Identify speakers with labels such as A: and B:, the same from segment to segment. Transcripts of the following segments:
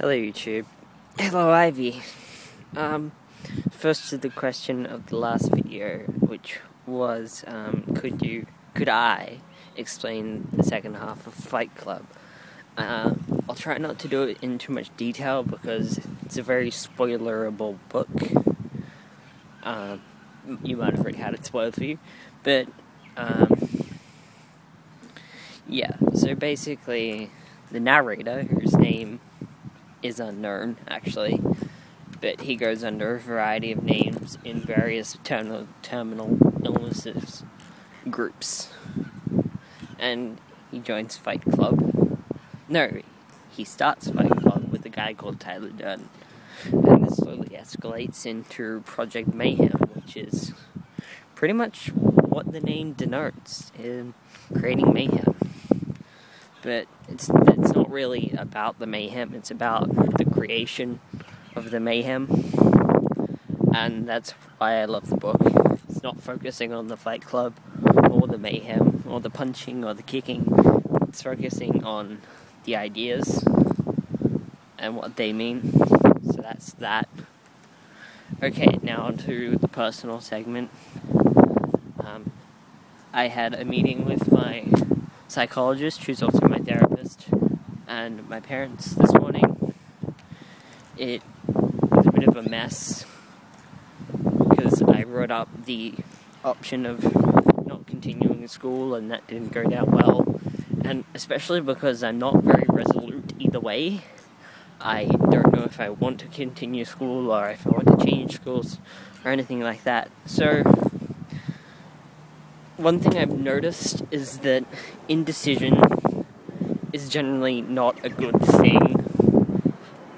A: Hello YouTube. Hello Ivy. First to the question of the last video, which was, could I explain the second half of Fight Club? I'll try not to do it in too much detail because it's a very spoilerable book. You might have already had it spoiled for you, but, yeah, so basically, the narrator, whose name is unknown, actually, but he goes under a variety of names in various terminal illnesses groups, and he joins Fight Club. No, he starts Fight Club with a guy called Tyler Durden, and this slowly escalates into Project Mayhem, which is pretty much what the name denotes, in creating mayhem. But it's not really about the mayhem, it's about the creation of the mayhem, and that's why I love the book. It's not focusing on the Fight Club, or the mayhem, or the punching, or the kicking. It's focusing on the ideas, and what they mean. So that's that. Okay, now on to the personal segment. I had a meeting with my psychologist, who's also my therapist, and my parents this morning. It was a bit of a mess, because I wrote up the option of not continuing school, and that didn't go down well, and especially because I'm not very resolute either way. I don't know if I want to continue school, or if I want to change schools, or anything like that. So one thing I've noticed is that indecision is generally not a good thing.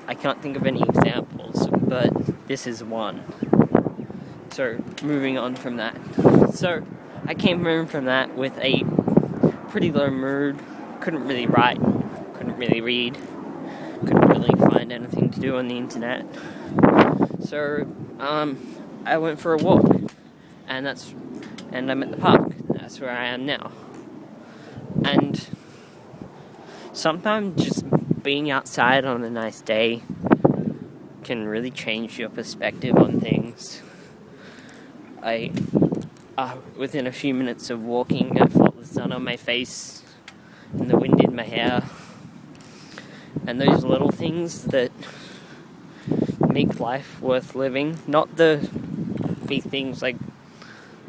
A: I can't think of any examples, but this is one. So, moving on from that. So, I came home from that with a pretty low mood. Couldn't really write, couldn't really read, couldn't really find anything to do on the internet. So, I went for a walk, and I'm at the park. That's where I am now. And sometimes just being outside on a nice day can really change your perspective on things. Within a few minutes of walking, I felt the sun on my face and the wind in my hair. And those little things that make life worth living, not the big things like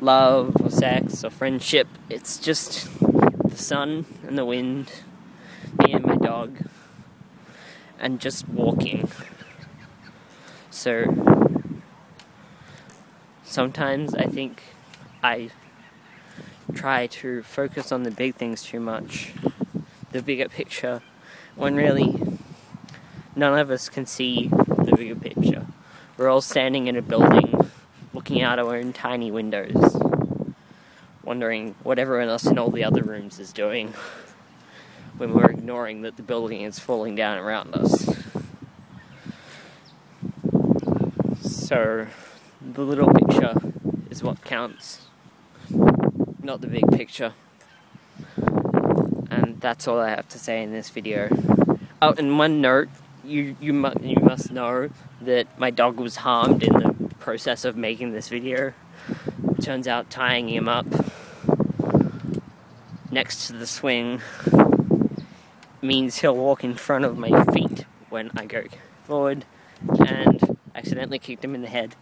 A: love or sex or friendship. It's just the sun and the wind, me and my dog, and just walking. So sometimes I think I try to focus on the big things too much, the bigger picture, when really none of us can see the bigger picture. We're all standing in a building, looking out our own tiny windows, wondering what everyone else in all the other rooms is doing, when we're ignoring that the building is falling down around us. So, the little picture is what counts, not the big picture. And that's all I have to say in this video. Oh, and one note, you must know that my dog was harmed in the process of making this video. Turns out tying him up next to the swing means he'll walk in front of my feet when I go forward, and accidentally kicked him in the head.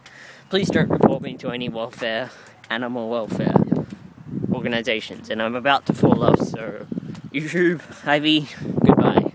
A: Please don't report me to any animal welfare organizations, and I'm about to fall off, so YouTube, Ivy, goodbye.